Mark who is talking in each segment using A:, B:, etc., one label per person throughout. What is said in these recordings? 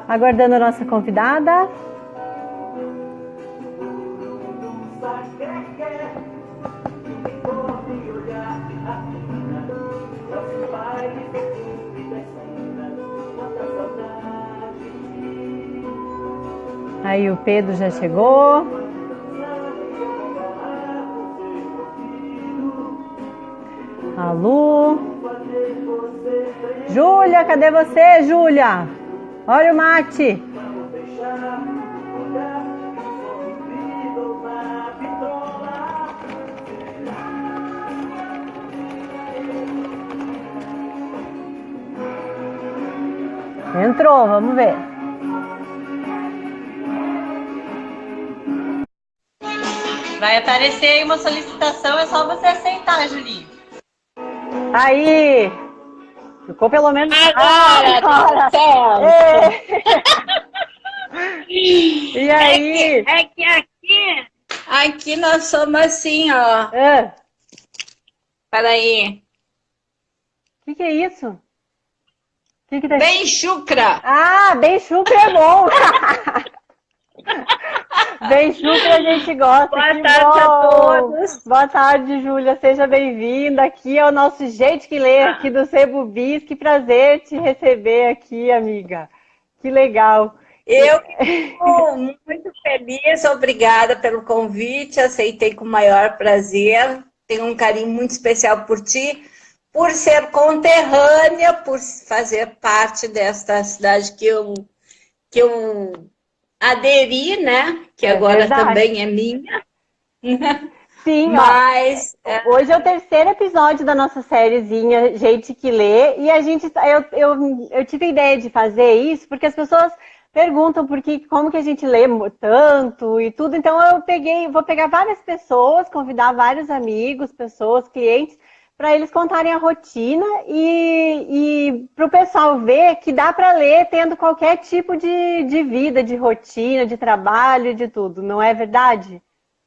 A: Aguardando a nossa convidada. Aí o Pedro já chegou. Alô? Júlia, cadê você, Júlia? Olha o mate. Entrou, vamos ver.
B: Vai aparecer aí uma solicitação, é só você aceitar, Julinho.
A: Aí! Ficou pelo menos...
B: Agora!
A: E aí?
B: É que aqui nós somos assim, ó. Peraí.
A: O que é isso? Que tá...
B: Bem chucra!
A: Ah, bem chucra é bom! Bem chucra a gente gosta.
B: Boa tarde a todos.
A: Boa tarde, Júlia. Seja bem-vinda. Aqui é o nosso Gente que Lê, aqui do Sebo Bis. Que prazer te receber aqui, amiga. Que legal.
B: Eu fico muito feliz, obrigada pelo convite, aceitei com o maior prazer. Tenho um carinho muito especial por ti, por ser conterrânea, por fazer parte desta cidade que eu aderi, né? Que agora
A: verdade.
B: Também é minha.
A: Sim,
B: mas
A: hoje é o terceiro episódio da nossa sériezinha Gente que Lê, e eu tive a ideia de fazer isso porque as pessoas perguntam como que a gente lê tanto e tudo, então vou pegar várias pessoas, convidar vários amigos, pessoas, clientes, para eles contarem a rotina e para o pessoal ver que dá para ler tendo qualquer tipo de vida, de rotina, de trabalho, de tudo, não é verdade?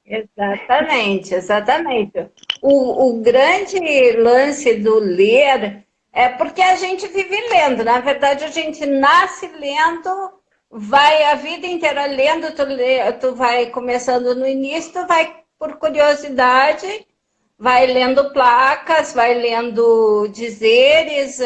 B: Exatamente, exatamente. O grande lance do ler é porque a gente vive lendo. Na verdade, a gente nasce lendo, vai a vida inteira lendo, tu vai começando no início, tu vai por curiosidade, vai lendo placas, vai lendo dizeres,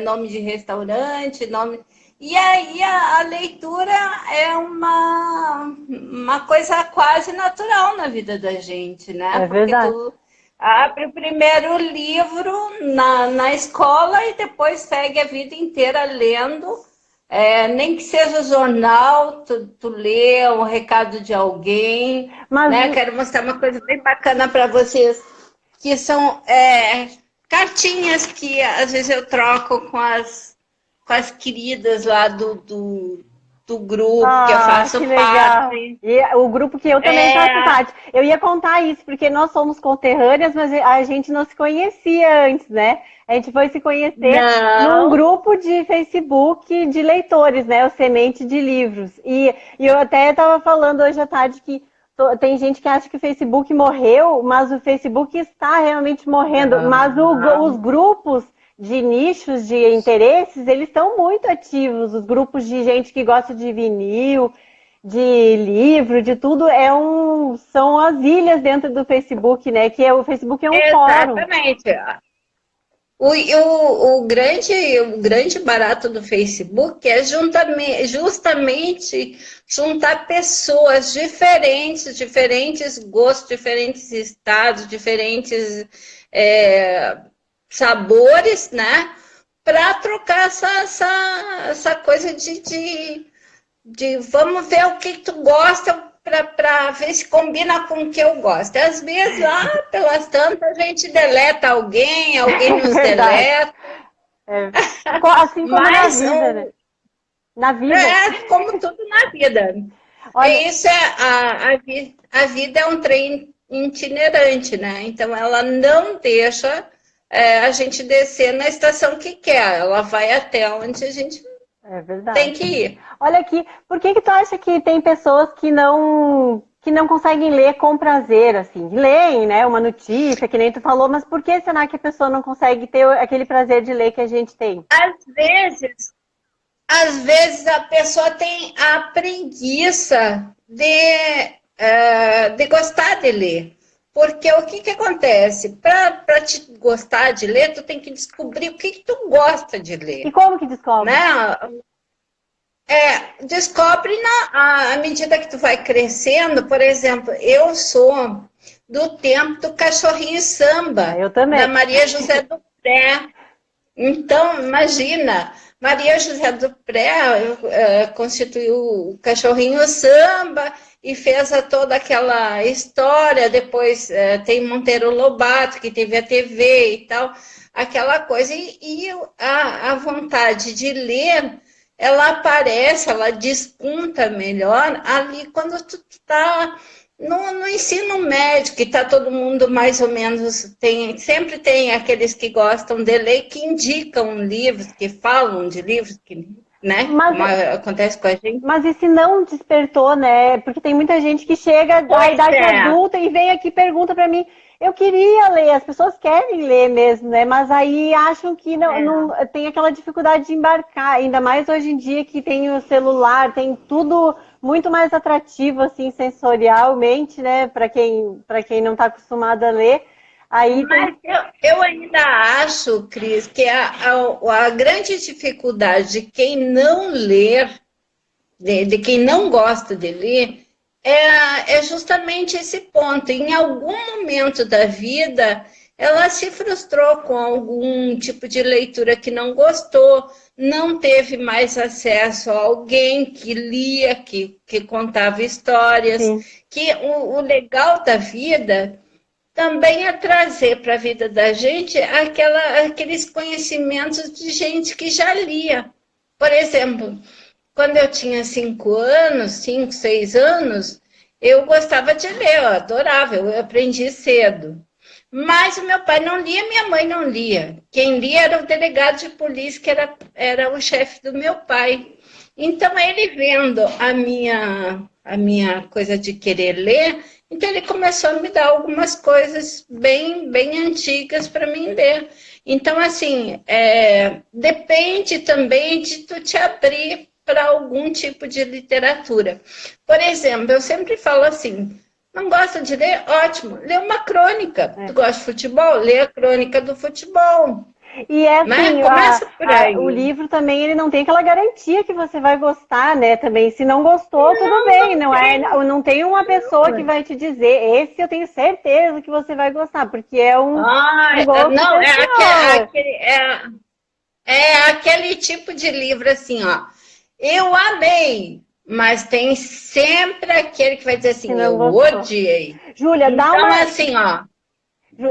B: nome de restaurante, nome... E aí a leitura é uma coisa quase natural na vida da gente, né?
A: É verdade.
B: Porque tu abre o primeiro livro na escola e depois segue a vida inteira lendo. Nem que seja jornal, tu lê um recado de alguém.
A: Mas...
B: né? Quero mostrar uma coisa bem bacana para vocês, que são cartinhas que às vezes eu troco com as queridas lá do grupo que eu faço parte.
A: E o grupo que eu também faço parte. Eu ia contar isso, porque nós somos conterrâneas, mas a gente não se conhecia antes, né? A gente foi se conhecer num grupo de Facebook de leitores, né? O Semente de Livros. E eu até estava falando hoje à tarde que tem gente que acha que o Facebook morreu, mas o Facebook está realmente morrendo. Mas os grupos de nichos, de interesses, eles estão muito ativos. Os grupos de gente que gosta de vinil, de livro, de tudo, são as ilhas dentro do Facebook, né? O Facebook é um fórum.
B: Exatamente. O grande barato do Facebook é justamente juntar pessoas diferentes gostos, diferentes estados, diferentes sabores, né? Para trocar essa coisa de vamos ver o que tu gosta para ver se combina com o que eu gosto. Às vezes, lá pelas tantas, a gente deleta alguém nos deleta.
A: Assim como na vida, né? Na vida.
B: Como tudo na vida.
A: Olha...
B: Isso a vida é um trem itinerante, né? Então, ela não deixa a gente descer na estação que quer. Ela vai até onde a gente tem que ir.
A: Olha aqui, por que tu acha que tem pessoas que que não conseguem ler com prazer, assim. Leem, né, uma notícia, que nem tu falou, mas por que será que a pessoa não consegue ter aquele prazer de ler que a gente tem?
B: Às vezes a pessoa tem a preguiça de gostar de ler. Porque o que acontece? Para te gostar de ler, tu tem que descobrir o que tu gosta de ler.
A: E como que descobre?
B: Né? Descobre à medida que tu vai crescendo. Por exemplo, eu sou do tempo do Cachorrinho Samba,
A: Eu também.
B: da Maria José do Pré. Então, imagina, Maria José do Pré constituiu o Cachorrinho Samba e fez toda aquela história. Depois tem Monteiro Lobato, que teve a TV e tal, aquela coisa. E a vontade de ler, ela aparece, ela despunta melhor ali quando tu está no ensino médio, que está todo mundo mais ou menos, sempre tem aqueles que gostam de ler, que indicam livros, que falam de livros, né? Como acontece com a gente.
A: Mas e se não despertou, né? Porque tem muita gente que chega da idade adulta e vem aqui e pergunta para mim, eu queria ler, as pessoas querem ler mesmo, né? Mas aí acham que não tem aquela dificuldade de embarcar, ainda mais hoje em dia que tem o celular, tem tudo muito mais atrativo, assim, sensorialmente, né? Para quem não está acostumado a ler. Aí
B: Mas eu ainda acho, Cris, que a grande dificuldade de quem não ler, de quem não gosta de ler, é justamente esse ponto. Em algum momento da vida, ela se frustrou com algum tipo de leitura que não gostou, não teve mais acesso a alguém que lia, que contava histórias. Sim. Que o legal da vida também é trazer para a vida da gente aqueles conhecimentos de gente que já lia. Por exemplo, quando eu tinha 5, 6 anos, eu gostava de ler, eu adorava, eu aprendi cedo. Mas o meu pai não lia, minha mãe não lia. Quem lia era o delegado de polícia, que era o chefe do meu pai. Então, ele vendo a minha coisa de querer ler, então ele começou a me dar algumas coisas bem, bem antigas para mim ler. Então, assim, depende também de tu te abrir para algum tipo de literatura. Por exemplo, eu sempre falo assim, não gosta de ler? Ótimo, lê uma crônica. Tu gosta de futebol? Lê a crônica do futebol.
A: E assim, o livro também, ele não tem aquela garantia que você vai gostar, né, também. Se não gostou, tudo bem, não tem uma pessoa que vai te dizer, esse eu tenho certeza que você vai gostar, porque é um gosto
B: não, aquele tipo de livro assim, ó, eu amei, mas tem sempre aquele que vai dizer assim, eu odiei.
A: Júlia,
B: assim, ó,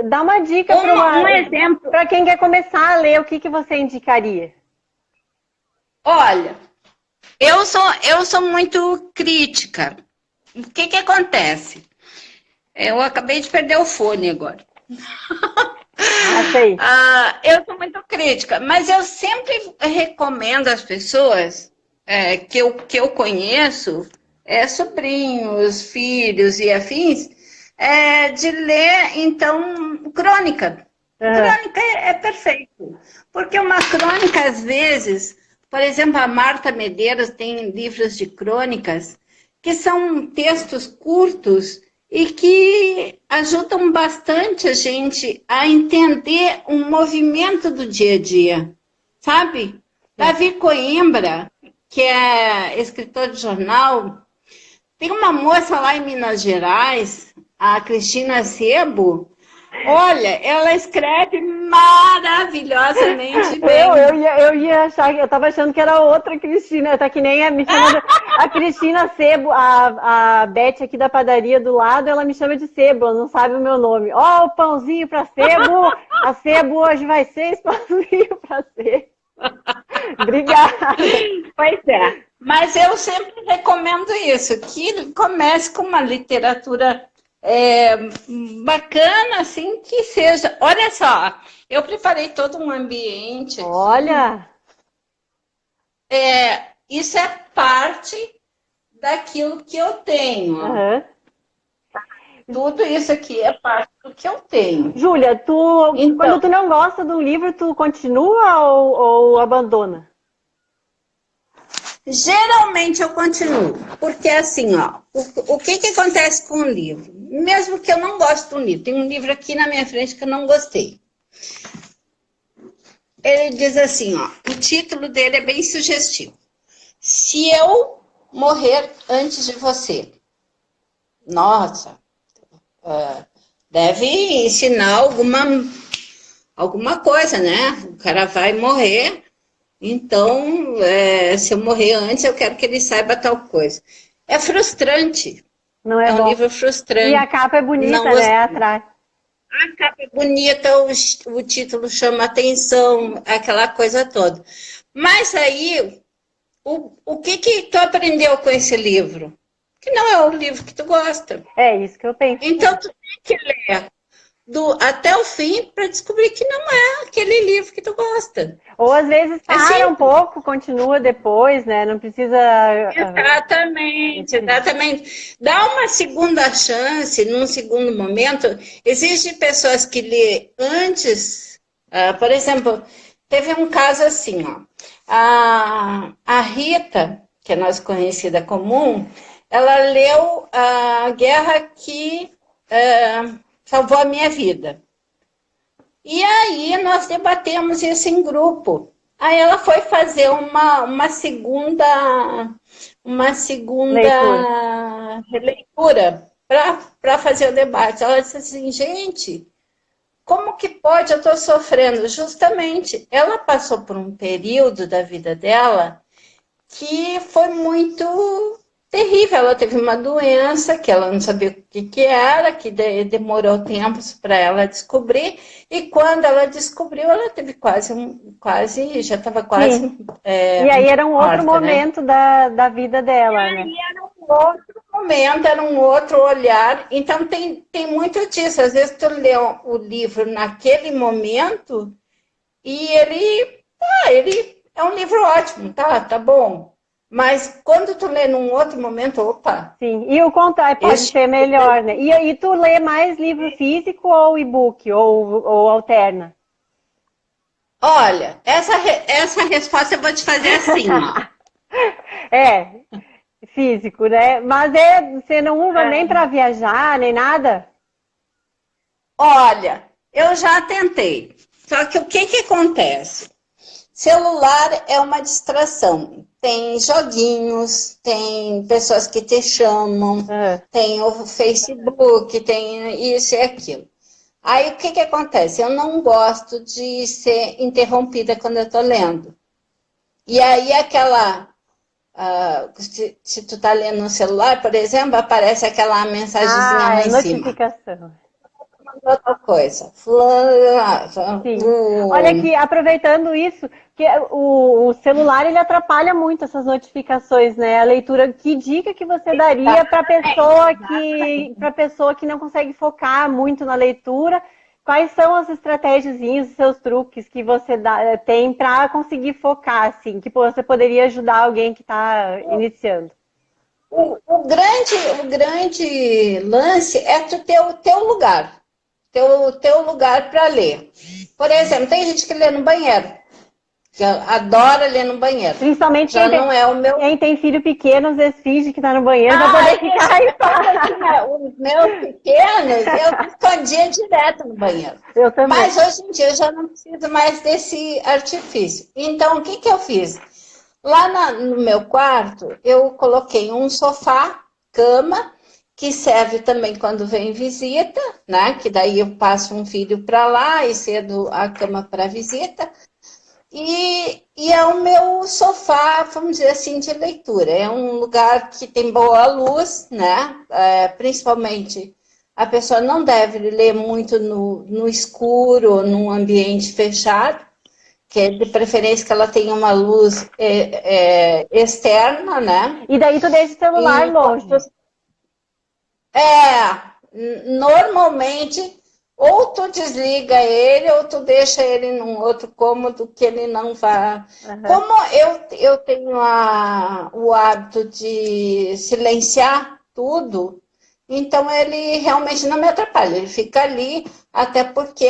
A: dá uma dica
B: um exemplo
A: para quem quer começar a ler, o que você indicaria?
B: Olha, eu sou muito crítica. O que acontece? Eu acabei de perder o fone agora. Eu sou muito crítica, mas eu sempre recomendo às pessoas que eu conheço, sobrinhos, filhos e afins, de ler, então, crônica. Crônica é perfeito. Porque uma crônica, às vezes, por exemplo, a Marta Medeiros tem livros de crônicas que são textos curtos e que ajudam bastante a gente a entender um movimento do dia a dia, sabe? Davi Coimbra, que é escritor de jornal, tem uma moça lá em Minas Gerais, a Cristina Sebo, olha, ela escreve maravilhosamente bem.
A: Eu ia achar, eu tava achando que era outra Cristina, tá que nem me chama a Cristina Sebo, a Beth aqui da padaria do lado, ela me chama de Sebo, ela não sabe o meu nome. Ó, o pãozinho pra Sebo, a Sebo hoje vai ser esse pãozinho pra Sebo. Obrigada.
B: Pois é, mas eu sempre recomendo isso, que comece com uma literatura bacana, assim, que seja. Olha só, eu preparei todo um ambiente aqui.
A: Olha!
B: Isso é parte daquilo que eu tenho. Tudo isso aqui é parte do que eu tenho.
A: Júlia, quando tu não gosta do livro, tu continua ou abandona?
B: Geralmente eu continuo, porque assim, ó, o que acontece com o livro? Mesmo que eu não goste do livro, tem um livro aqui na minha frente que eu não gostei. Ele diz assim, ó, o título dele é bem sugestivo. Se eu morrer antes de você, nossa, deve ensinar alguma coisa, né? O cara vai morrer, então, se eu morrer antes, eu quero que ele saiba tal coisa. É frustrante.
A: Não é
B: um
A: bom.
B: livro frustrante.
A: E a capa é bonita,
B: Não
A: né? Atrás.
B: A capa é bonita, o título chama atenção, aquela coisa toda. Mas aí, o que tu aprendeu com esse livro? Que não é o livro que tu gosta.
A: É isso que eu penso.
B: Então, tu tem que ler até o fim para descobrir que não é aquele livro que tu gosta.
A: Ou às vezes para um pouco, continua depois, né? Não precisa...
B: Exatamente. Dá uma segunda chance, num segundo momento. Existem pessoas que lê antes, por exemplo, teve um caso assim, ó. A Rita, que é nossa conhecida comum, ela leu A Guerra que Salvou a Minha Vida. E aí nós debatemos isso em grupo. Aí ela foi fazer uma segunda releitura para fazer o debate. Ela disse assim, gente, como que pode? Eu estou sofrendo. Justamente, ela passou por um período da vida dela que foi muito terrível. Ela teve uma doença que ela não sabia o que era, que demorou tempo para ela descobrir, e quando ela descobriu, ela teve já estava quase...
A: e aí era um outro momento, né? da vida dela, né?
B: Era um outro momento, era um outro olhar. Então tem muito disso. Às vezes tu lê o livro naquele momento e ele é um livro ótimo, tá bom. Mas quando tu lê num outro momento, opa...
A: Sim, e o contrário pode ser melhor, né? E aí tu lê mais livro físico ou e-book, ou alterna?
B: Olha, essa resposta eu vou te fazer assim, ó.
A: Físico, né? Mas você não usa nem para viajar, nem nada?
B: Olha, eu já tentei. Só que o que acontece? Celular é uma distração. Tem joguinhos, tem pessoas que te chamam, tem o Facebook, tem isso e aquilo. Aí o que acontece? Eu não gosto de ser interrompida quando eu estou lendo. E aí se tu tá lendo no celular, por exemplo, aparece aquela mensagenzinha lá em
A: notificação.
B: Cima. Outra coisa.
A: Olha aqui, aproveitando isso, que o celular ele atrapalha muito essas notificações, né? A leitura, que dica que você daria para pessoa que não consegue focar muito na leitura? Quais são as estratégias, os seus truques que você tem para conseguir focar, assim, que você poderia ajudar alguém que está iniciando?
B: O grande lance é tu ter o teu lugar. Teu lugar para ler. Por exemplo, tem gente que lê no banheiro, que adora ler no banheiro.
A: Principalmente
B: quem
A: tem filho pequeno, às vezes finge que está no banheiro para poder ficar em paz.
B: Os meus pequenos, eu escondia direto no banheiro.
A: Eu também.
B: Mas hoje em dia eu já não preciso mais desse artifício. Então, o que eu fiz? Lá no meu quarto, eu coloquei um sofá, cama, que serve também quando vem visita, né? Que daí eu passo um filho para lá e cedo a cama para visita. E é o meu sofá, vamos dizer assim, de leitura. É um lugar que tem boa luz, né? Principalmente, a pessoa não deve ler muito no escuro, num ambiente fechado, que é de preferência que ela tenha uma luz externa, né?
A: E daí tu deixa o celular longe.
B: Normalmente, ou tu desliga ele, ou tu deixa ele num outro cômodo que ele não vá. Como eu tenho o hábito de silenciar tudo, Então, ele realmente não me atrapalha, ele fica ali, até porque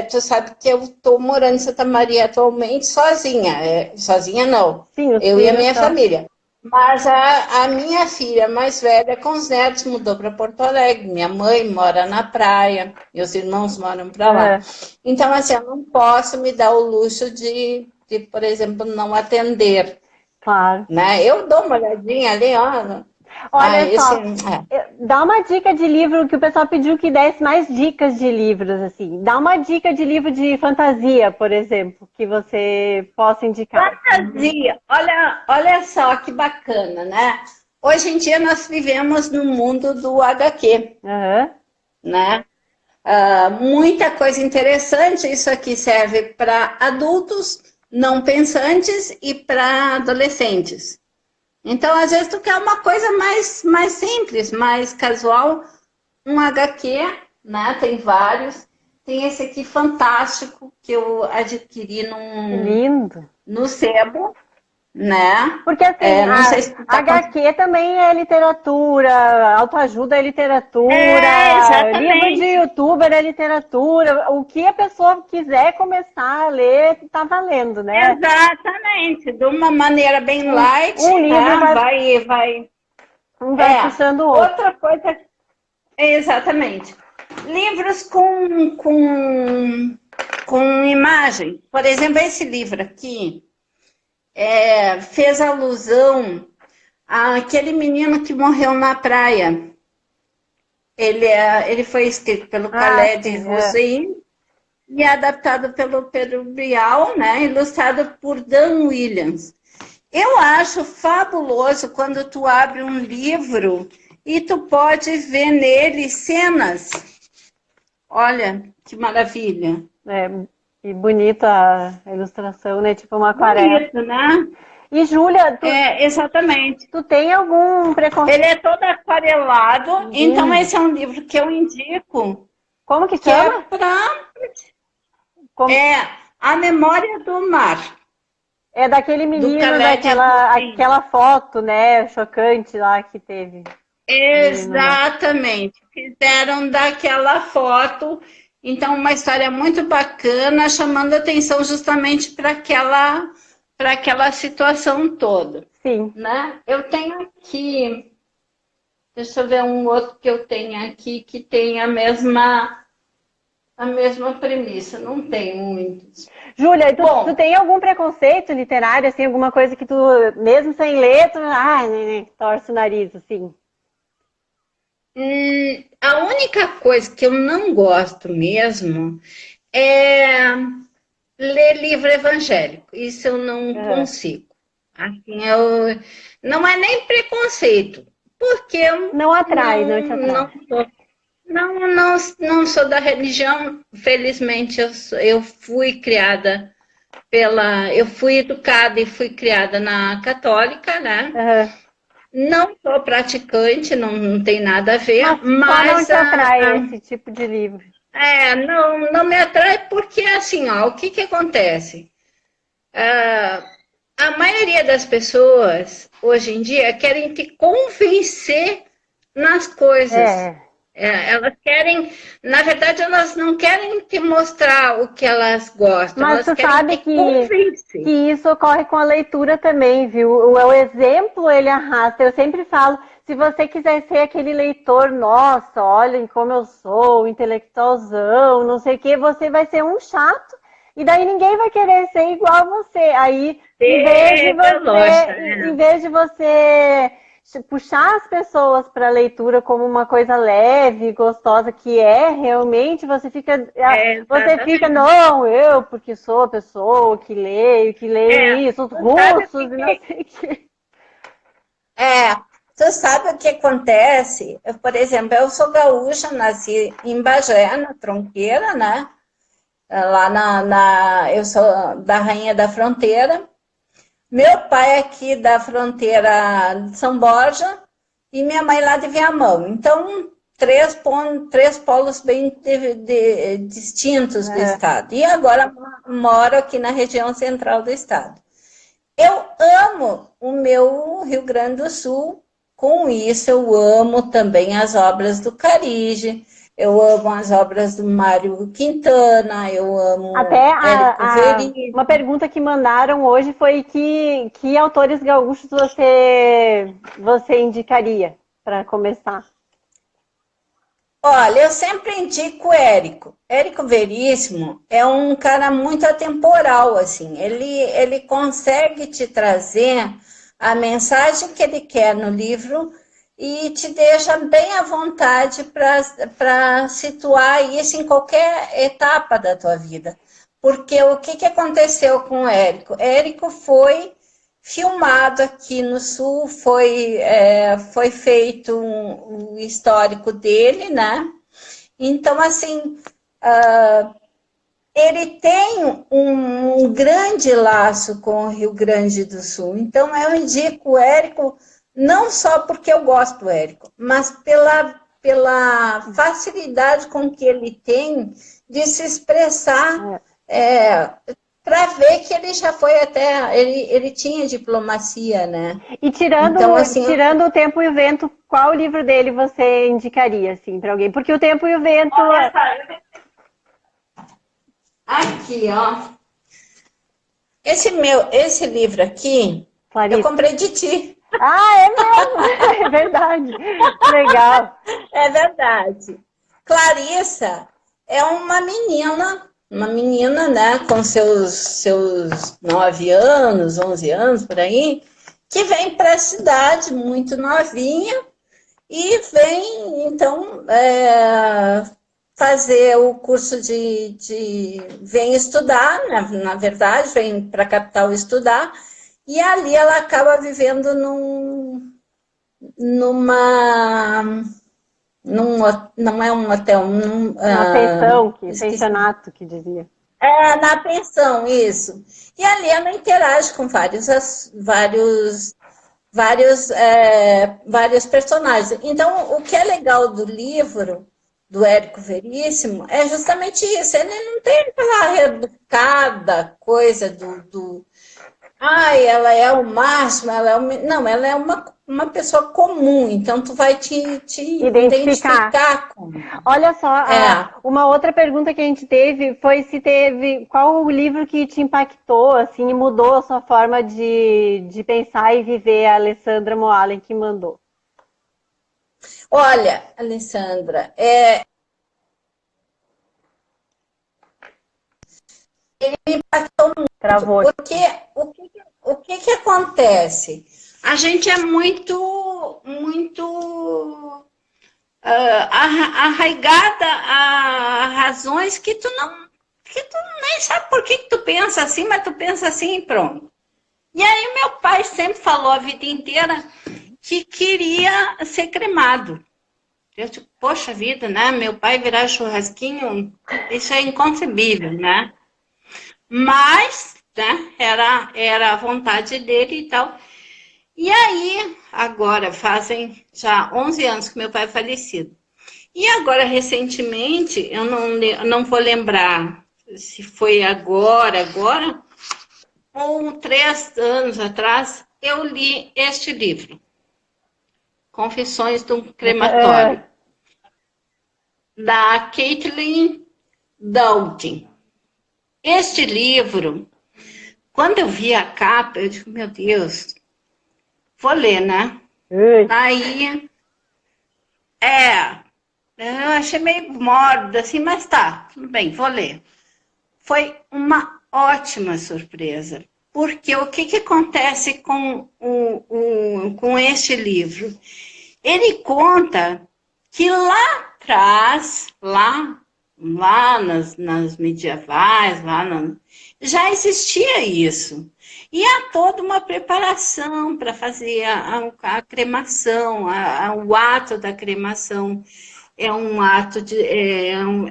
B: tu sabe que eu estou morando em Santa Maria atualmente sozinha. Sozinha não,
A: Sim, os
B: eu e a
A: filhos
B: minha
A: estão.
B: família. Mas a minha filha mais velha, com os netos, mudou para Porto Alegre. Minha mãe mora na praia, meus irmãos moram para lá. Então, assim, eu não posso me dar o luxo de, por exemplo, não atender.
A: Claro.
B: Né? Eu dou uma olhadinha ali, ó.
A: Olha só, dá uma dica de livro que o pessoal pediu que desse mais dicas de livros, assim. Dá uma dica de livro de fantasia, por exemplo, que você possa indicar.
B: Fantasia, olha só que bacana, né? Hoje em dia nós vivemos no mundo do HQ, né? Muita coisa interessante, isso aqui serve para adultos não pensantes e para adolescentes. Então, às vezes, tu quer uma coisa mais simples, mais casual, um HQ, né? Tem vários. Tem esse aqui fantástico que eu adquiri no sebo, né?
A: Porque assim,
B: não sei se
A: HQ também é literatura, autoajuda é literatura, livro de youtuber é literatura. O que a pessoa quiser começar a ler, tá valendo, né?
B: Exatamente, de uma maneira bem light,
A: livro
B: vai
A: puxando o outro.
B: Outra coisa, exatamente. Livros com imagem. Por exemplo, esse livro aqui fez alusão àquele menino que morreu na praia. Ele foi escrito pelo Khaled Hosseini e adaptado pelo Pedro Bial, né? Ilustrado por Dan Williams. Eu acho fabuloso quando tu abre um livro e tu pode ver nele cenas. Olha, que maravilha.
A: E bonita a ilustração, né? Tipo uma aquarela.
B: Bonito, né?
A: E, Júlia,
B: exatamente.
A: Tu tem algum preconceito?
B: Ele é todo aquarelado, então esse é um livro que eu indico.
A: Como que chama?
B: A Memória do Mar.
A: É daquele menino, aquela foto, né, chocante lá que teve.
B: Exatamente. Fizeram daquela foto, então uma história muito bacana, chamando atenção justamente para aquela situação toda.
A: Sim.
B: Né? Eu tenho aqui, deixa eu ver um outro que eu tenho aqui que tem a mesma premissa, não tem muitos.
A: Júlia, tu tem algum preconceito literário, assim, alguma coisa que tu, mesmo sem ler, tu torce o nariz, assim?
B: A única coisa que eu não gosto mesmo é ler livro evangélico. Isso eu não consigo. Assim, não é nem preconceito, porque eu
A: não atrai, não te atrai.
B: Não sou da religião, felizmente eu fui criada eu fui educada e fui criada na católica, né? Não sou praticante, não tem nada a ver, mas
A: não te atrai esse tipo de livro?
B: Não me atrai porque assim, ó, o que acontece? A maioria das pessoas hoje em dia querem te convencer nas coisas. Elas querem, na verdade, elas não querem te mostrar o que elas gostam.
A: Mas
B: elas
A: tu sabe que isso ocorre com a leitura também, viu? O exemplo, ele arrasta. Eu sempre falo, se você quiser ser aquele leitor, nossa, olhem como eu sou, intelectualzão, não sei o quê, você vai ser um chato, e daí ninguém vai querer ser igual a você. Aí, em vez de você puxar as pessoas para a leitura como uma coisa leve, gostosa, que realmente, você fica, não, eu, porque sou a pessoa que leio isso, os russos, e não sei o quê.
B: Tu sabe o que acontece? Por exemplo, eu sou gaúcha, nasci em Bagé, na Tronqueira, né? Lá eu sou da Rainha da Fronteira. Meu pai aqui da fronteira de São Borja e minha mãe lá de Viamão. Então, três polos bem distintos do estado. E agora moro aqui na região central do estado. Eu amo o meu Rio Grande do Sul com isso eu amo também as obras do Carige, eu amo as obras do Mário Quintana, eu amo
A: Até
B: Érico Veríssimo.
A: uma pergunta que mandaram hoje foi que autores gaúchos você indicaria para começar?
B: Olha, eu sempre indico o Érico. Érico Veríssimo é um cara muito atemporal, assim. Ele consegue te trazer a mensagem que ele quer no livro e te deixa bem à vontade para situar isso em qualquer etapa da tua vida. Porque o que aconteceu com o Érico? Érico foi filmado aqui no Sul, foi feito um histórico dele, né? Então, assim, ele tem um grande laço com o Rio Grande do Sul. Então, eu indico o Érico, não só porque eu gosto do Érico, mas pela facilidade com que ele tem de se expressar, para ver que ele já foi até, ele tinha diplomacia, né?
A: E
B: então, assim,
A: tirando O Tempo e o Vento, qual livro dele você indicaria, assim, para alguém? Porque O Tempo e o Vento...
B: Aqui, ó. Esse livro aqui,
A: Clarice.
B: eu comprei de ti.
A: Ah, é mesmo? É verdade. Legal.
B: É verdade. Clarissa é uma menina, né, com seus 9 anos, 11 anos, por aí, que vem para a cidade muito novinha e vem, então, fazer o curso vem estudar, na verdade, vem para a capital estudar, e ali ela acaba vivendo não é um hotel,
A: Uma pensão, pensionato, que dizia.
B: Na pensão, isso. E ali ela interage com vários personagens. Então, o que é legal do livro do Érico Veríssimo é justamente isso. Ele não tem aquela reeducada coisa ela é o máximo, não, ela é uma pessoa comum, então tu vai te identificar com.
A: Olha só, uma outra pergunta que a gente teve foi qual o livro que te impactou, assim, e mudou a sua forma de pensar e viver, a Alessandra Moalen que mandou.
B: Olha, Alessandra, ele me impactou muito.
A: Travou.
B: Porque o que acontece? A gente é muito arraigada a razões que tu nem sabe por que tu pensa assim, mas tu pensa assim e pronto. E aí meu pai sempre falou a vida inteira que queria ser cremado. Eu digo, poxa vida, né? Meu pai virar churrasquinho, isso é inconcebível, né? Mas, né, era a vontade dele e tal. E aí, agora, fazem já 11 anos que meu pai é falecido. E agora, recentemente, eu não vou lembrar se foi agora, ou 3 anos atrás, eu li este livro, Confissões de um Crematório, da Caitlin Dowding. Este livro, quando eu vi a capa, eu disse, meu Deus, vou ler, né? Aí, eu achei meio mórbido, assim, mas tá, tudo bem, vou ler. Foi uma ótima surpresa, porque o que acontece com este livro? Ele conta que lá atrás, lá nas medievais, já existia isso. E há toda uma preparação para fazer a cremação, o ato da cremação. É um ato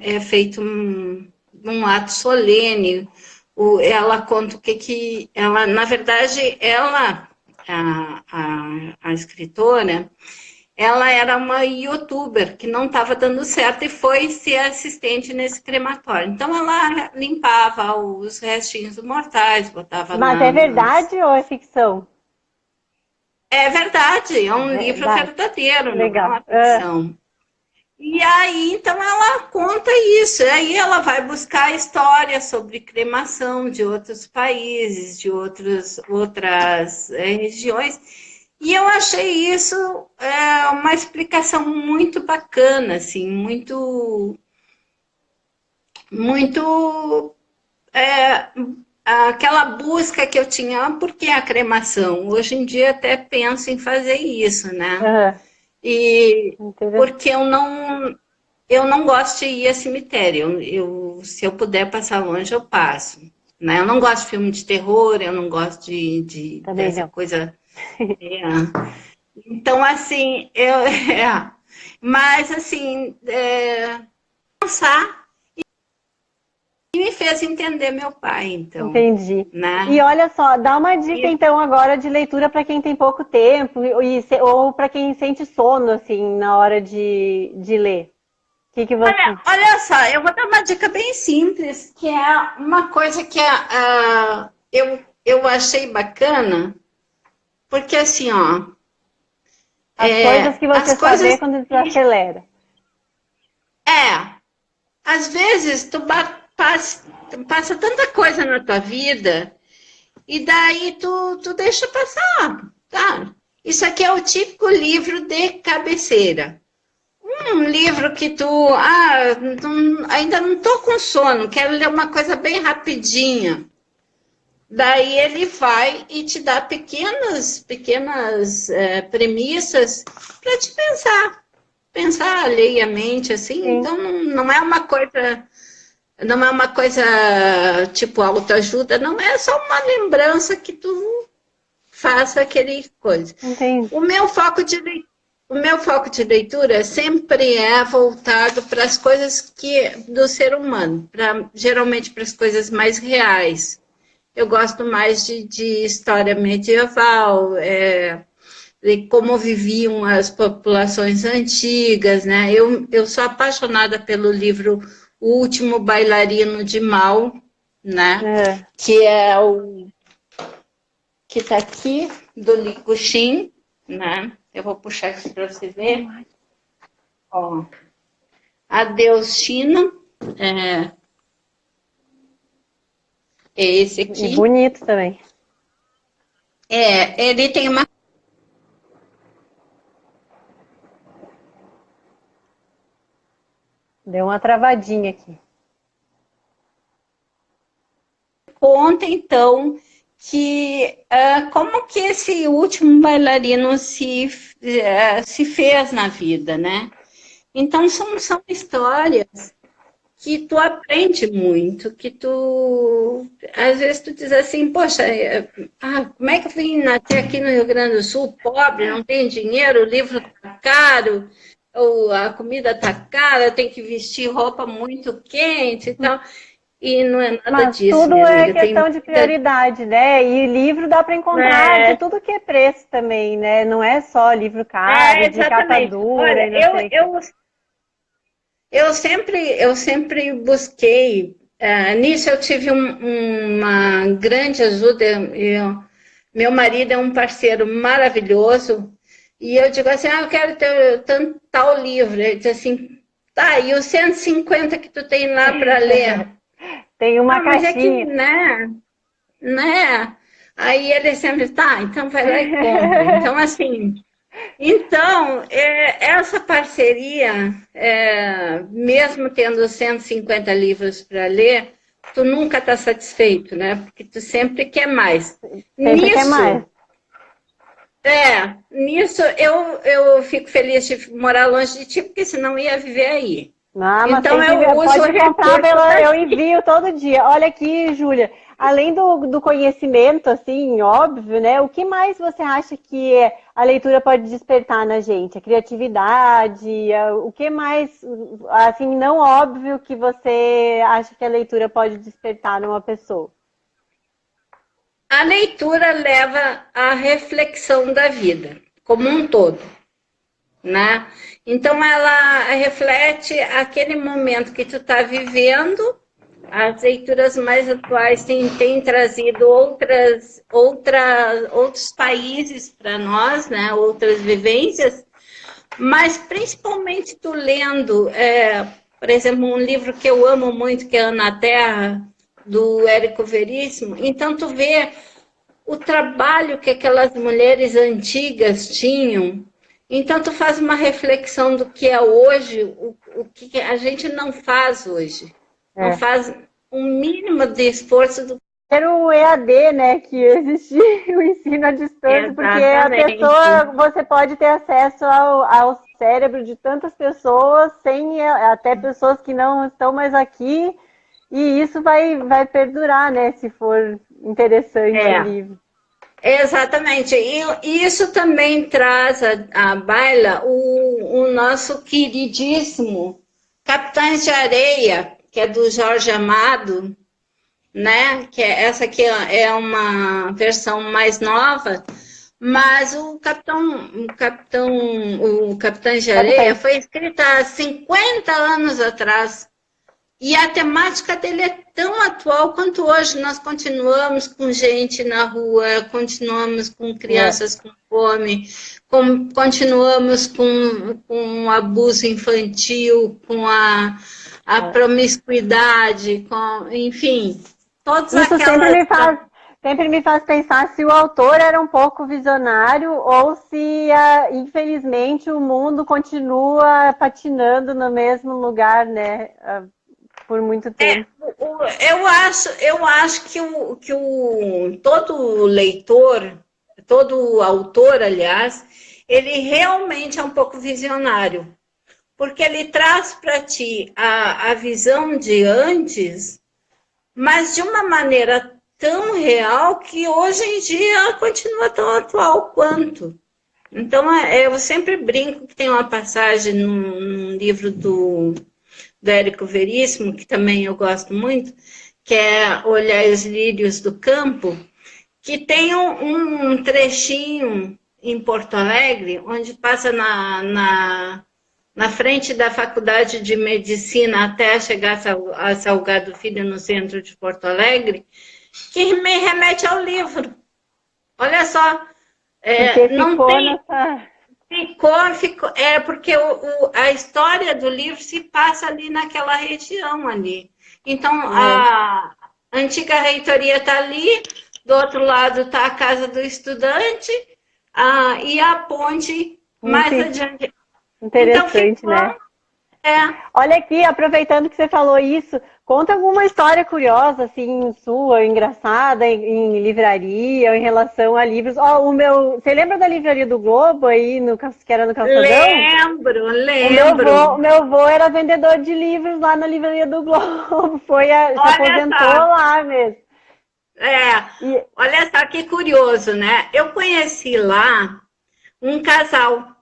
B: é feito um ato solene. Ela conta o que ela, na verdade, a escritora, ela era uma youtuber que não estava dando certo e foi ser assistente nesse crematório. Então, ela limpava os restinhos mortais, botava
A: Mas é verdade ou é ficção?
B: É verdade, é um livro verdadeiro, não é uma ficção. E aí, então, ela conta isso. Aí ela vai buscar histórias sobre cremação de outros países, de outras regiões. E eu achei isso uma explicação muito bacana, assim, muito aquela busca que eu tinha, por que a cremação? Hoje em dia até penso em fazer isso, né? E porque eu não gosto de ir a cemitério. Se eu puder passar longe, eu passo. Né? Eu não gosto de filme de terror, eu não gosto dessa coisa. Então, assim, mas assim, pensar e me fez entender meu pai, então.
A: Entendi.
B: Né?
A: E olha só, dá uma dica então agora de leitura para quem tem pouco tempo ou para quem sente sono assim na hora de ler. O que você...
B: Olha só, eu vou dar uma dica bem simples, que é uma coisa que eu achei bacana, porque assim, ó.
A: As coisas que você só vê quando desacelera.
B: Às vezes tu passa tanta coisa na tua vida e daí tu deixa passar, tá? Isso aqui é o típico livro de cabeceira. Um livro que ainda não tô com sono, quero ler uma coisa bem rapidinha. Daí ele vai e te dá pequenas premissas para te pensar alheiamente, assim. Sim. Então não é uma coisa tipo autoajuda, não é só uma lembrança que tu faça aquele coisa.
A: Entendi.
B: O meu foco de leitura sempre é voltado para as coisas do ser humano, geralmente para as coisas mais reais. Eu gosto mais de história medieval, de como viviam as populações antigas, né? Eu sou apaixonada pelo livro O Último Bailarino de Mao, né? Que é o que está aqui, do Li Guxin, né? Eu vou puxar aqui para você ver. Ó. Adeus, China. É esse aqui.
A: E bonito também.
B: Ele tem uma...
A: Deu uma travadinha aqui.
B: Conta, então, que como que esse último bailarino se fez na vida, né? Então, são histórias que tu aprende muito, que às vezes tu diz assim, poxa, como é que eu vim nascer aqui no Rio Grande do Sul, pobre, não tem dinheiro, o livro tá caro, ou a comida tá cara, tem que vestir roupa muito quente e tal. E não é nada disso.
A: Tudo é questão de prioridade, né? E livro dá para encontrar de tudo que é preço também, né? Não é só livro caro, de capa dura.
B: Olha, eu sempre busquei, nisso eu tive uma grande ajuda, meu marido é um parceiro maravilhoso, e eu digo assim, eu quero ter tal livro, ele diz assim, tá, e os 150 que tu tem lá para ler?
A: Tem uma caixinha.
B: Mas é que, né? Aí ele sempre, tá, então vai lá e compra. Então, assim... Então, essa parceria, mesmo tendo 150 livros para ler, tu nunca está satisfeito, né? Porque tu sempre quer mais.
A: Quer mais.
B: Nisso eu fico feliz de morar longe de ti, porque senão ia viver aí.
A: Não, então pode comprar, eu envio todo dia. Olha aqui, Júlia, além do conhecimento, assim, óbvio, né? O que mais você acha que a leitura pode despertar na gente? A criatividade, o que mais, assim, não óbvio que você acha que a leitura pode despertar numa pessoa?
B: A leitura leva à reflexão da vida, como um todo, né? Então, ela reflete aquele momento que tu está vivendo, as leituras mais atuais têm trazido outros países para nós, né? Outras vivências, mas principalmente tu lendo, por exemplo, um livro que eu amo muito, que é Ana Terra, do Érico Veríssimo. Então tu vê o trabalho que aquelas mulheres antigas tinham. Então tu faz uma reflexão do que é hoje, o que a gente não faz hoje. Não faz um mínimo de esforço do.
A: Era o EAD, né, que existia o ensino à distância,
B: Exatamente.
A: porque a pessoa, você pode ter acesso ao cérebro de tantas pessoas, sem até pessoas que não estão mais aqui, e isso vai perdurar, né, se for interessante o livro.
B: Exatamente. E isso também traz à baila o nosso queridíssimo Capitães de Areia, que é do Jorge Amado, né? Que essa aqui é uma versão mais nova, mas o Capitães de Areia foi escrito há 50 anos atrás. E a temática dele é tão atual quanto hoje. Nós continuamos com gente na rua, continuamos com crianças com fome, continuamos com abuso infantil, com a promiscuidade, enfim, todas
A: isso
B: aquelas...
A: sempre me faz pensar se o autor era um pouco visionário ou se, infelizmente, o mundo continua patinando no mesmo lugar, né? Por muito tempo.
B: Eu acho que todo leitor, todo autor, aliás, ele realmente é um pouco visionário, porque ele traz para ti a visão de antes, mas de uma maneira tão real que hoje em dia continua tão atual quanto. Então, eu sempre brinco que tem uma passagem num livro do Érico Veríssimo, que também eu gosto muito, que é Olhar os Lírios do Campo, que tem um trechinho em Porto Alegre, onde passa na frente da Faculdade de Medicina até chegar a Salgado Filho, no centro de Porto Alegre, que me remete ao livro. Olha só, não tem... Ficou, porque a história do livro se passa ali naquela região ali. Então, a antiga reitoria está ali, do outro lado está a casa do estudante, e a ponte mais adiante.
A: Interessante, então, né? Olha aqui, aproveitando que você falou isso, conta alguma história curiosa, assim, sua, engraçada, em livraria, ou em relação a livros. Você lembra da livraria do Globo aí, que era no Calçadão?
B: Lembro.
A: O meu avô era vendedor de livros lá na livraria do Globo, se aposentou lá mesmo.
B: Olha só que curioso, né? Eu conheci lá um casal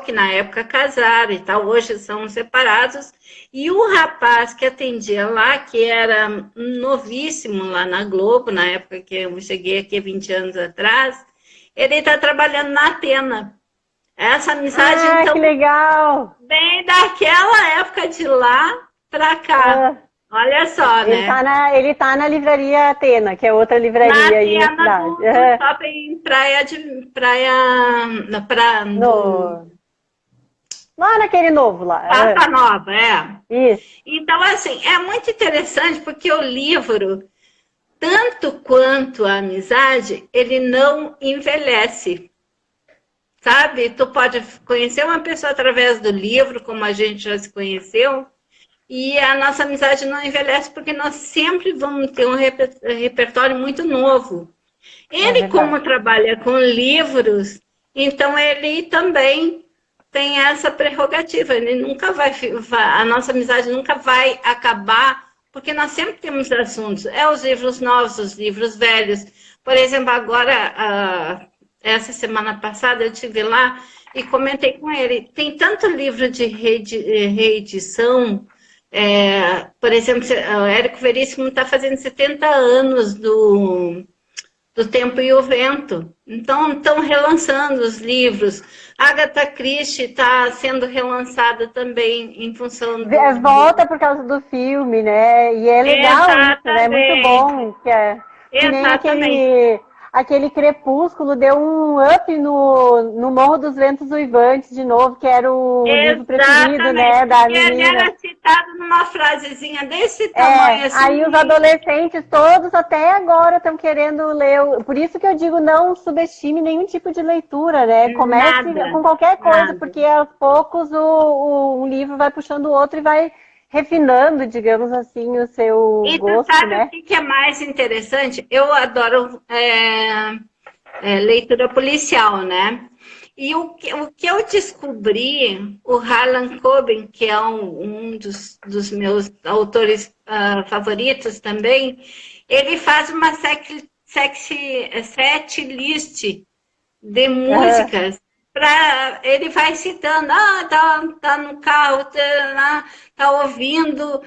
B: que na época casaram e tal, hoje são separados, e o rapaz que atendia lá, que era novíssimo lá na Globo, na época que eu cheguei aqui 20 anos atrás, ele está trabalhando na Atena. Essa amizade, então,
A: que legal!
B: Bem daquela época de lá para cá. Olha só,
A: né? Ele tá na livraria Atena, que é outra livraria aí na cidade.
B: Do shopping
A: Lá naquele novo lá.
B: Praça Nova,
A: Isso.
B: Então, assim, é muito interessante porque o livro, tanto quanto a amizade, ele não envelhece. Sabe? Tu pode conhecer uma pessoa através do livro, como a gente já se conheceu, e a nossa amizade não envelhece porque nós sempre vamos ter um repertório muito novo. Ele, como trabalha com livros, então ele também tem essa prerrogativa. Ele nunca a nossa amizade nunca vai acabar, porque nós sempre temos assuntos. Os livros novos, os livros velhos. Por exemplo, agora, essa semana passada, eu estive lá e comentei com ele. Tem tanto livro de reedição. Por exemplo, o Érico Veríssimo está fazendo 70 anos do Tempo e o Vento. Então, estão relançando os livros. Agatha Christie está sendo relançada também em função dos
A: Volta por causa do filme, né? E é legal isso, né? É muito bom. Que nem aquele Crepúsculo deu um up no Morro dos Ventos Uivantes de novo, que era o livro preferido, né? Da menina.
B: Ele era citado numa frasezinha desse tamanho. Assim,
A: aí os adolescentes todos até agora estão querendo ler. Por isso que eu digo, não subestime nenhum tipo de leitura, né? Comece com qualquer coisa, porque aos poucos um livro vai puxando o outro e vai refinando, digamos assim, o seu gosto,
B: sabe,
A: né?
B: O que é mais interessante? Eu adoro leitura policial, né? E o que eu descobri, o Harlan Coben, que é um dos meus autores favoritos também, ele faz uma set list de músicas. Ele vai citando, tá no carro, tá ouvindo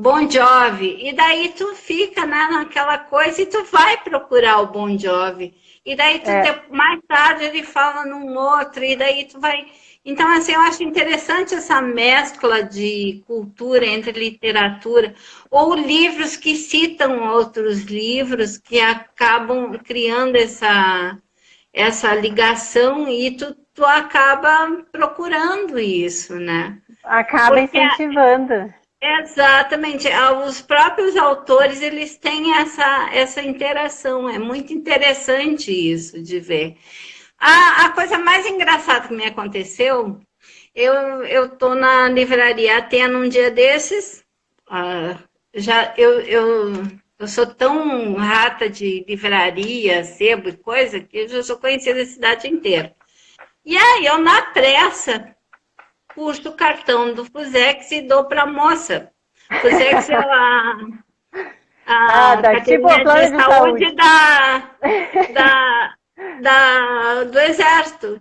B: Bon Jovi, e daí tu fica naquela coisa e tu vai procurar o Bon Jovi, e daí mais tarde ele fala num outro, e daí tu vai... Então, assim, eu acho interessante essa mescla de cultura entre literatura, ou livros que citam outros livros, que acabam criando essa ligação, e tu acaba procurando isso, né?
A: Acaba incentivando.
B: Exatamente. Os próprios autores, eles têm essa interação. É muito interessante isso de ver. A coisa mais engraçada que me aconteceu, eu tô na livraria Atena um dia desses, eu sou tão rata de livraria, sebo e coisa, que eu já sou conhecida da cidade inteira. E aí, eu, na pressa, puxo o cartão do Fusex e dou para a moça. Fusex é a
A: tipo
B: Academia de Saúde do Exército.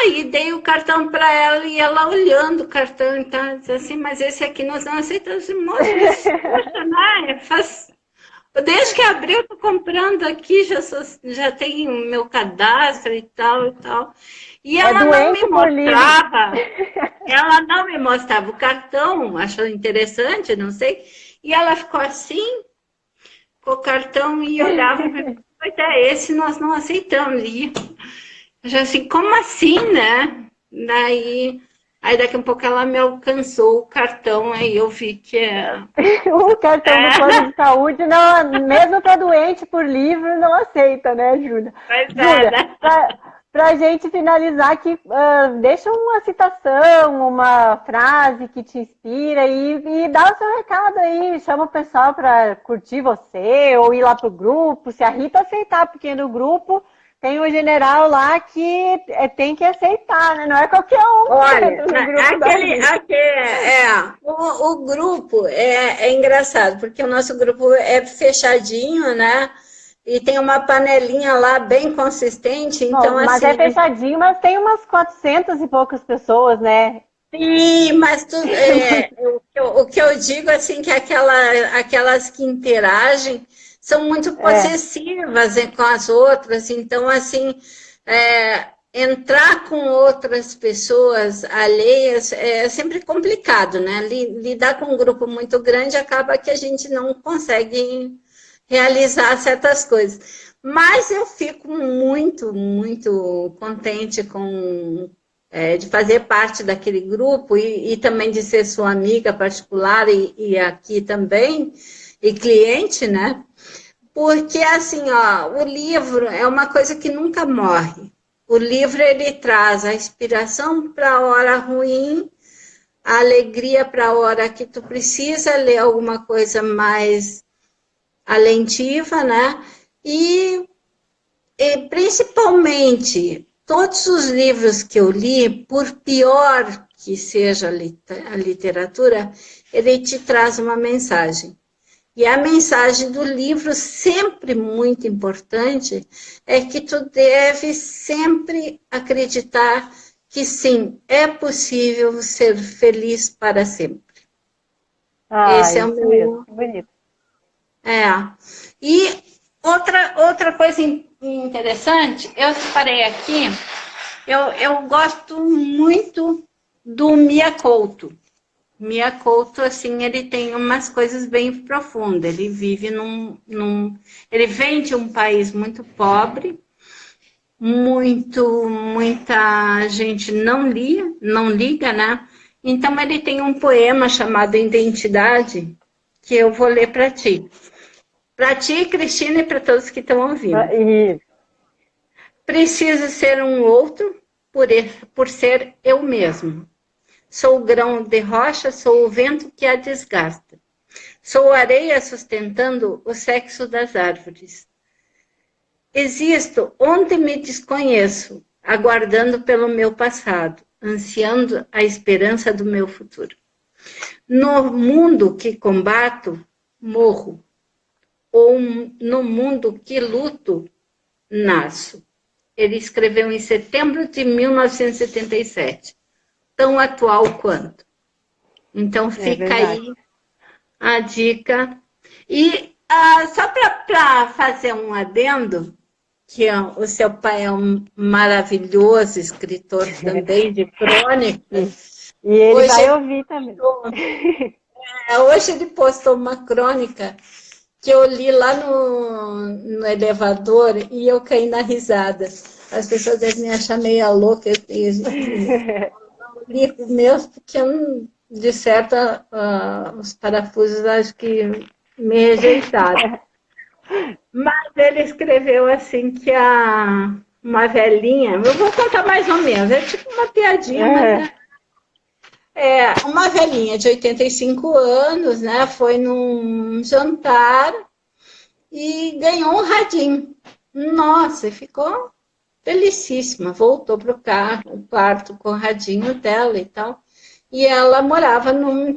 B: E dei o cartão para ela, e ela olhando o cartão, então, disse assim, mas esse aqui nós não aceitamos. Moça, poxa, né? Desde que abriu, eu tô comprando aqui, já tenho o meu cadastro e tal e tal. E ela não me mostrava, o cartão, achou interessante, não sei. E ela ficou assim, com o cartão, e olhava, pois esse nós não aceitamos. E eu já assim, como assim, né? Aí daqui a pouco ela me alcançou o cartão, aí eu vi que
A: o cartão do plano de saúde, não, mesmo para doente por livro, não aceita, né, Júlia? Júlia, para a gente finalizar aqui, deixa uma citação, uma frase que te inspira e dá o seu recado aí, chama o pessoal para curtir você ou ir lá pro grupo, se a Rita aceitar, porque no grupo tem um general lá que tem que aceitar, né? Não é qualquer um.
B: Olha, o grupo é engraçado, porque o nosso grupo é fechadinho, né? E tem uma panelinha lá bem consistente, então
A: mas
B: assim...
A: é fechadinho, mas tem umas 400 e poucas pessoas, né?
B: Sim, mas o que eu digo, assim, que aquelas que interagem são muito possessivas com as outras, então, assim, entrar com outras pessoas alheias é sempre complicado, né? Lidar com um grupo muito grande acaba que a gente não consegue realizar certas coisas. Mas eu fico muito, muito contente de fazer parte daquele grupo e também de ser sua amiga particular e aqui também, e cliente, né? Porque, assim, o livro é uma coisa que nunca morre. O livro, ele traz a inspiração para a hora ruim, a alegria para a hora que tu precisa ler alguma coisa mais alentiva, né? E principalmente, todos os livros que eu li, por pior que seja a literatura, ele te traz uma mensagem. E a mensagem do livro, sempre muito importante, é que tu deve sempre acreditar que sim, é possível ser feliz para sempre.
A: Esse é o meu... Mesmo, que bonito.
B: E Outra coisa interessante, eu separei aqui, eu gosto muito do Mia Couto. Mia Couto, assim, ele tem umas coisas bem profundas. Ele vive ele vem de um país muito pobre, muita gente não liga, né? Então ele tem um poema chamado Identidade, que eu vou ler para ti. Para ti, Cristina, e para todos que estão ouvindo. Preciso ser um outro por ser eu mesmo. Sou o grão de rocha, sou o vento que a desgasta. Sou areia sustentando o sexo das árvores. Existo onde me desconheço, aguardando pelo meu passado, ansiando a esperança do meu futuro. No mundo que combato, morro. Ou no mundo que luto, nasço. Ele escreveu em setembro de 1977. Tão atual quanto. Então fica aí a dica. E só para fazer um adendo, que o seu pai é um maravilhoso escritor também de crônicas.
A: E ele vai ouvir também.
B: Hoje ele postou uma crônica que eu li lá no elevador e eu caí na risada. As pessoas devem me achar meio louca. Li mesmo porque de certa os parafusos acho que me rejeitaram. Mas ele escreveu assim que uma velhinha, eu vou contar mais ou menos, é tipo uma piadinha, mas uma velhinha de 85 anos, né, foi num jantar e ganhou um radinho. Nossa, e ficou felicíssima, voltou para o quarto com o radinho dela e tal. E ela morava numa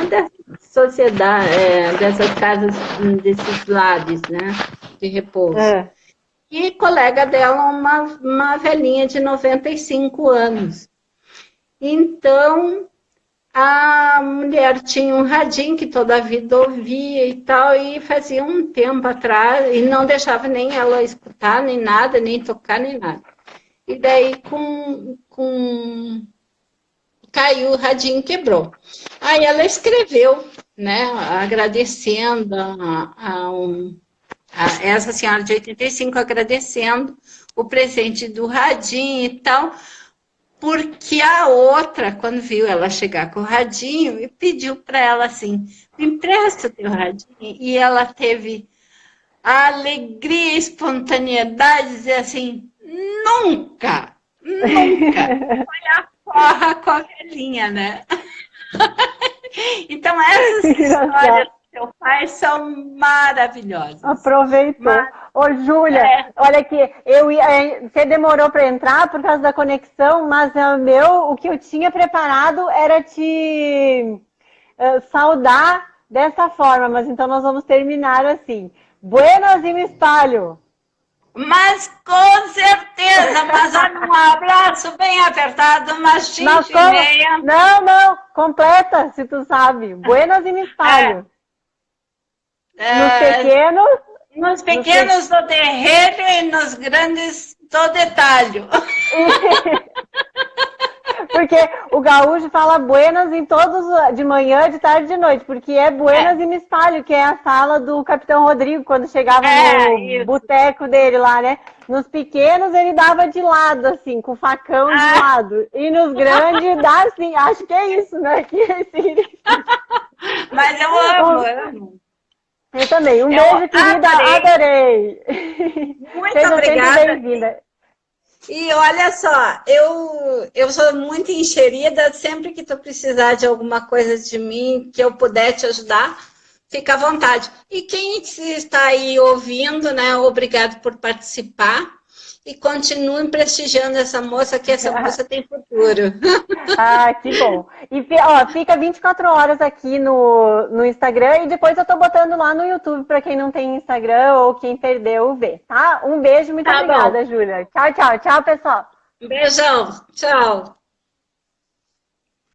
B: dessas sociedades, dessas casas, desses lares, né, de repouso. E colega dela, uma velhinha de 95 anos. Então, a mulher tinha um radinho que toda a vida ouvia e tal, e fazia um tempo atrás, e não deixava nem ela escutar, nem nada, nem tocar, nem nada. E daí, caiu o radinho e quebrou. Aí ela escreveu, né, agradecendo a essa senhora de 85, agradecendo o presente do radinho e tal, porque a outra, quando viu ela chegar com o radinho, e pediu para ela assim, me empresta o teu radinho, e ela teve a alegria e espontaneidade de dizer assim, nunca. Foi a forra com a velhinha, né? Então, essas histórias do seu pai são maravilhosas.
A: Aproveitou. Ô, Júlia, olha aqui, você demorou para entrar por causa da conexão, mas o que eu tinha preparado era te saudar dessa forma, mas então nós vamos terminar assim. Buenas e me espalho.
B: Mas com certeza, mas olha, um abraço bem apertado, umas 5:30.
A: Não, completa, se tu sabe. Buenas e me espalho.
B: Nos pequenos do terreno e nos grandes do detalhe.
A: Porque o gaúcho fala buenas em todos, de manhã, de tarde e de noite, porque é buenas e me espalho, que é a fala do Capitão Rodrigo, quando chegava no boteco dele lá, né? Nos pequenos ele dava de lado, assim, com o facão de lado. E nos grandes dá assim, acho que é isso, né? Que é assim.
B: Mas eu amo.
A: Eu também. Um beijo, querida. Adorei.
B: Muito obrigada. Bem-vinda. E olha só, eu sou muito enxerida, sempre que tu precisar de alguma coisa de mim, que eu puder te ajudar, fica à vontade. E quem está aí ouvindo, né, obrigado por participar. E continuem prestigiando essa moça, que essa moça tem futuro.
A: Que bom. E fica 24 horas aqui no Instagram e depois eu tô botando lá no YouTube para quem não tem Instagram ou quem perdeu ver, tá? Um beijo, muito obrigada, Júlia. Tchau, pessoal.
B: Um beijão. Tchau.